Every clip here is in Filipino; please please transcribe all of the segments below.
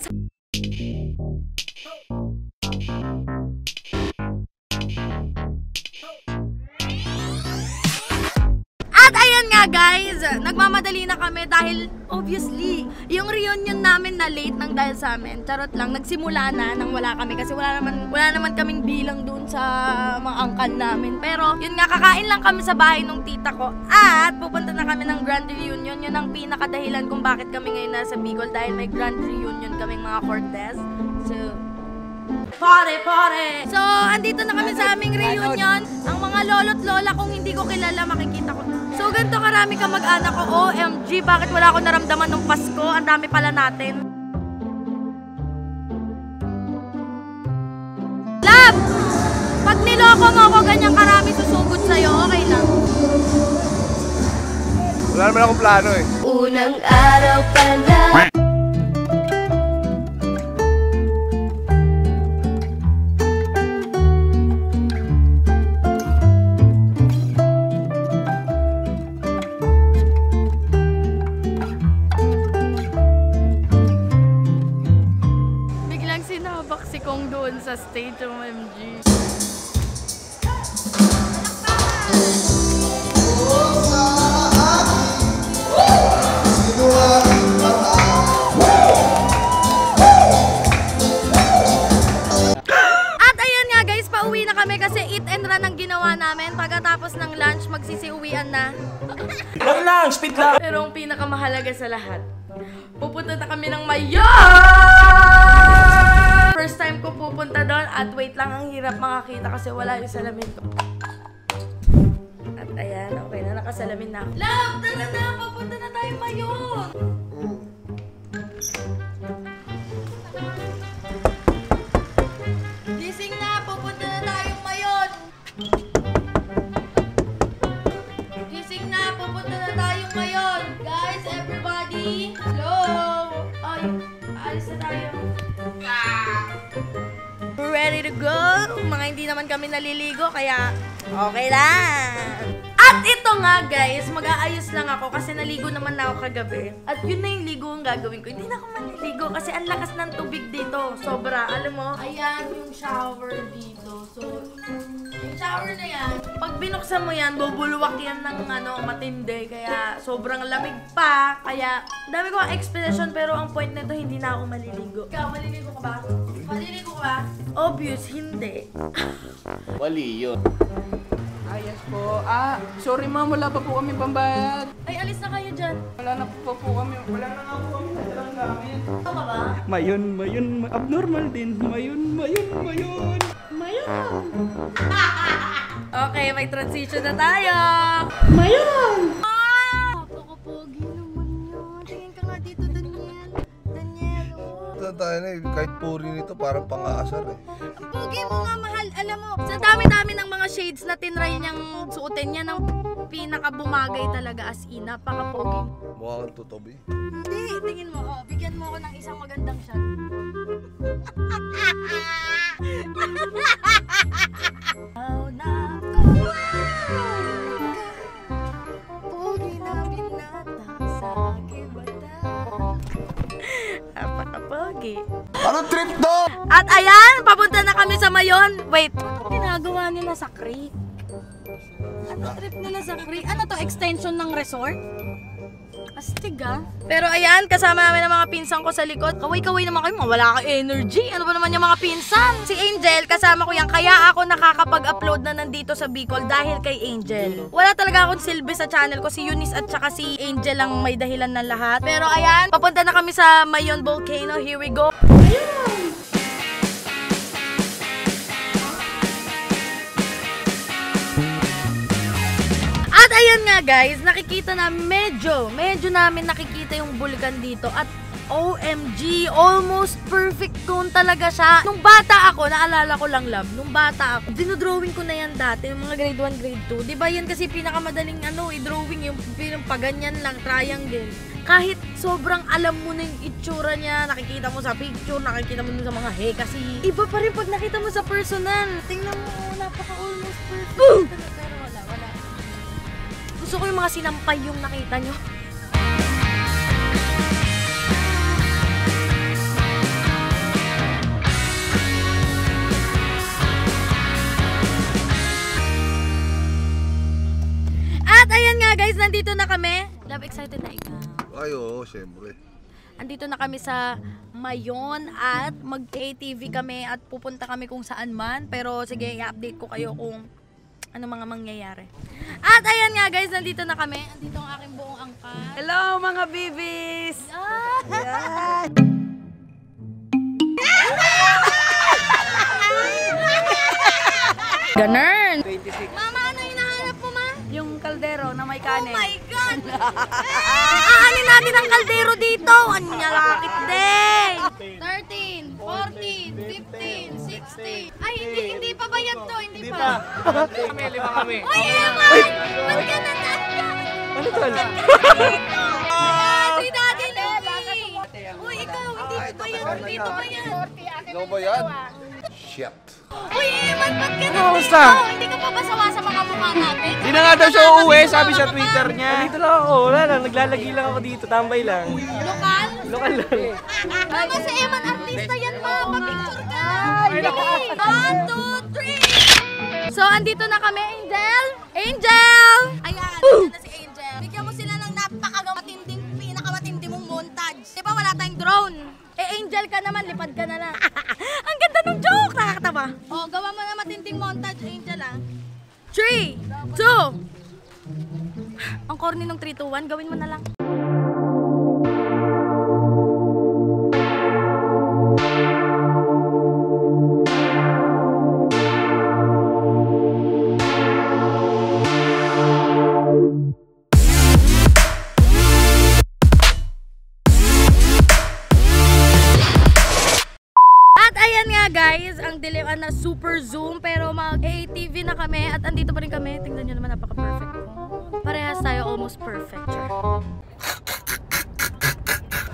At ayan nga guys, nagmamadali na kami dahil obviously, yung reunion namin na late nang dahil sa amin. Charot lang, nagsimula na nang wala kami kasi wala naman kaming bilang doon sa mga angkan namin. Pero yun nga, kakain lang kami sa bahay nung tita ko at pupunta na kami ng grand reunion. Yun ang pinakadahilan kung bakit kami ngayon nasa Bicol dahil may grand reunion kaming mga Cortez. So, pare! So, andito na kami sa aming reunion. Ang mga lolo't lola kung hindi ko kilala, makikita ko. So, ganito karami ka mag-anak ko. OMG, bakit wala ako naramdaman nung Pasko? Ang dami pala natin. Love! Pag niloko mo ako, ganyang karami susugod sa'yo, okay lang. Wala naman akong plano eh. Unang araw pa lang. Doon sa stage, OMG. At ayan nga guys, pauwi na kami kasi eat and run ang ginawa namin. Pagkatapos ng lunch, magsisiuwian na. Lang lang, speed lang. Pero ang pinakamahalaga sa lahat, pupunta na kami ng Mayon! First time ko pupunta doon at wait lang, ang hirap makakita kasi wala yung salamin ko. At ayan, okay na, nakasalamin na ako. Love, tara na, papunta na tayo Mayon! Gising na, pupunta na tayo Mayon! Gising na, pupunta na tayo Mayon! Guys, everybody! Hello! Ay, alis na tayo. We're ready to go! Mga hindi naman kami naliligo, kaya okay lang! At ito nga guys, mag-aayos lang ako kasi naligo naman na ako kagabi. At yun na yung ligo ang gagawin ko. Hindi na ako maniligo kasi ang lakas ng tubig dito. Sobra, alam mo? Ayan yung shower dito. So, yung shower na yan, pag binuksan mo yan, bubulwak yan ng matindi. Kaya sobrang lamig pa. Kaya, dami ko ang explanation pero ang point nito, hindi na ako maliligo. Ikaw, maliligo ka ba? Maliligo ka ba? Obvious, hindi. Wali yun. Ayos po. Sorry ma'am, wala pa po kami pambayad. Ay, alis na kayo dyan. Wala na po kami. Wala na nga po kami nadalang gamit. Ito ka ba? Mayon. Abnormal din. Mayon. Mayon! Okay, may transition na tayo! Mayon! Napaka-pogi naman yun. Tingin ka nga dito, Daniel. Daniel, oh. Ito tayo na eh, kahit puri nito parang pang-aasar eh. Ang pogi mo nga, mahal. Alam mo, sa dami-dami ng mga shades na tinry niyang suotin niya, ng pinaka-bumagay talaga as in. Napaka-pogi. Mukha kang tutobi. Hindi, tingin mo. Oh, bigyan mo ako ng isang magandang shot. Oh, nako. Pogi na binata sa aking bata. Napaka-pogi. Ano trip to? At ayan, papunta na kami sa Mayon. Wait, ano ginagawa nila sa creek? Ano trip nila sa creek? Ano to, extension ng resort? Astig ah. Pero ayan, kasama namin ang mga pinsan ko sa likod. Kaway-kaway naman kayo, wala kang energy. Ano ba naman yung mga pinsan? Si Angel, kasama ko yan. Kaya ako nakakapag-upload na nandito sa Bicol dahil kay Angel. Wala talaga akong silbi sa channel ko. Si Eunice at saka si Angel ang may dahilan ng lahat. Pero ayan, papunta na kami sa Mayon Volcano. Here we go. Ayan! At ayan nga guys, nakikita na medyo namin nakikita yung bulkan dito at OMG, almost perfect cone talaga siya. Nung bata ako, naalala ko lang love, nung bata ako, dinodrawing ko na yan dati, yung mga grade 1, grade 2. Diba yan kasi pinakamadaling i-drawing, yung paganyan lang, triangle. Kahit sobrang alam mo na yung itsura niya, nakikita mo sa picture, nakikita mo sa mga kasi iba pa rin pag nakita mo sa personal. Tingnan mo, napaka-almost perfect. Pero wala. Gusto ko yung mga sinampay yung nakita nyo. Love, excited na ikaw. Ay, oo, syempre. Andito na kami sa Mayon at mag-ATV kami at pupunta kami kung saan man. Pero sige, i-update ko kayo kung ano mga mangyayari. At ayan nga guys, nandito na kami. Andito ang aking buong angkat. Hello mga bibis! Ah! Ganun! 26. Mama, ano hinahanap mo, ma? Yung kaldero na may Oh kanin. my God! Aanin natin ang kaldero dito! Ang nyalakit din! 13, 14, 15, 16. Ay, hindi pa ba yan to? Hindi pa. Kami, 5 kami. Uy, Eman! Ba't ka natanda? Ano tol? Si Daddy Louie! Uy, ikaw, hindi pa yan. Dito pa yan. Ano ba yan? Shit. Uy, Eman, ba't ka Kamusta? nandito? Hindi ka pa basawa sa mga mukha natin? Hindi na nga daw siya uuwi, sabi sa Twitter niya. Dito lang ako, wala lang, naglalagi lang ako dito, tambay lang. Lokal? Lokal lang. Mama, si Eman, artista yan, ma. Papicture ka. Dali. 1, 2, 3. So, andito na kami, Angel. Angel! Ayan, andito na si Angel. Bigyan mo sila ng napakamatinding, pinakamatindi mong montage. Di ba wala tayong drone? Eh, Angel ka naman, lipad ka na lang. Ang ganda ng joke, nakakatawa. Oh, gawa mo na matinding montage, Angel, ah. 3, 2. Ang corny ng 3, 2, 1, gawin mo na lang. Ayan nga guys, ang dilim na super zoom pero mag-ATV na kami at andito pa rin kami. Tingnan nyo naman, napaka-perfect. Parehas tayo, almost perfect.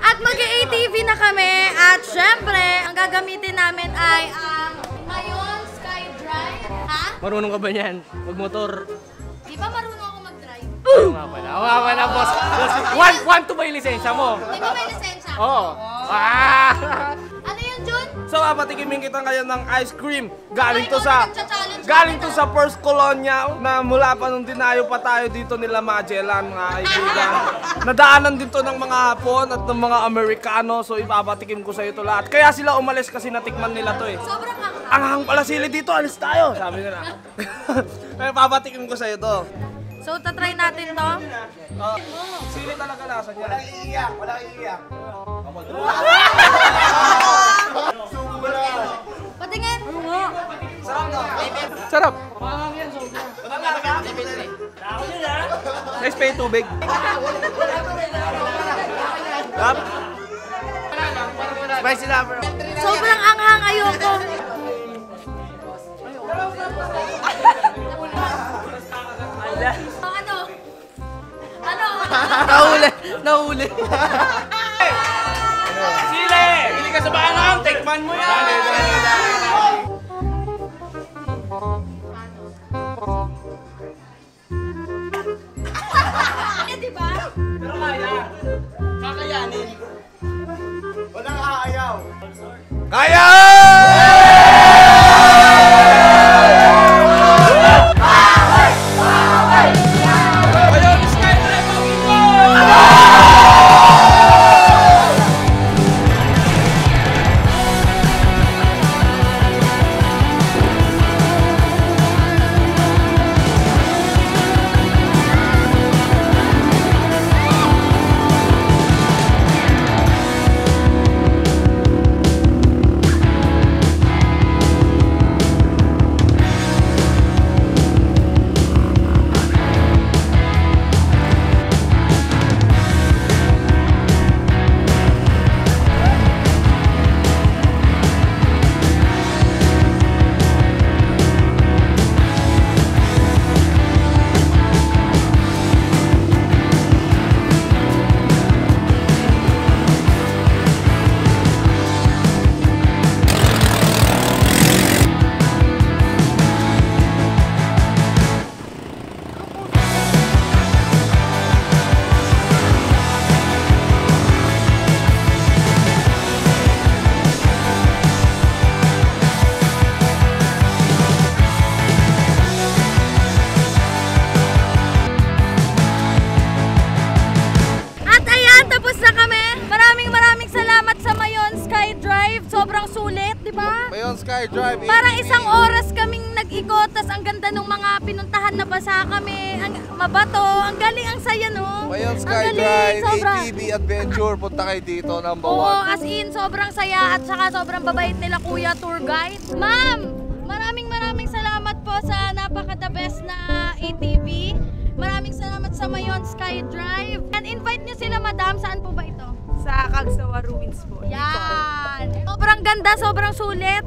At mag-ATV na kami at syempre, ang gagamitin namin ay ang Mayon SkyDrive. Ha? Marunong ka ba niyan? Magmotor? Di ba marunong ako mag-drive? Oo nga pala. Oo nga pala, boss. Want to ba yung lisensya mo? Di ba may lisensya? Oo. Ah! Ano yun, Jun? So, papatikimin kita ngayon ng ice cream. Galing Ay, to sa nagcha-challenge galing natin, to sa First Colonia na mula pa nung dinayo pa tayo dito nila Magellan, mga kaibigan. Nadaanan din to ng mga Hapon at ng mga Amerikano. So, ipapatikim ko sa ito lahat. Kaya sila umalis kasi natikman nila to eh. Sobrang Ang hang pala sili dito, alis tayo. Sabi nila. Kaya papatikim ko sa ito. So, tatry natin to. Sili talaga lasa niya. Patingin. Sarap. Nice pa yung tubig. Sarap. Spicy lover. Sobrang anghang, ayoko. Ano? Ano? Nahuli. Sili! Bili ka sa bangang, tikman mo yan! Di ba? Pero kaya. Kakayanin. Walang aayaw. Kaya! Ayun, SkyDrive ang ito! Skydrive. Parang isang oras kaming nag-ikot, tas ang ganda ng mga pinuntahan na basa kami. Ang mabato, ang galing, ang saya, no? Mayon Ang galing, Skydrive, sobra. ATV Adventure. Punta kayo dito, number Oo, 1. as in, sobrang saya at saka sobrang babait nila kuya tour guide. Ma'am, maraming salamat po sa napaka-the best na ATV. Maraming salamat sa Mayon Skydrive. And invite nyo sila, madam. Saan po ba ito? Sa Cagsawa Ruins po. Yan! Sobrang ganda, sobrang sulit.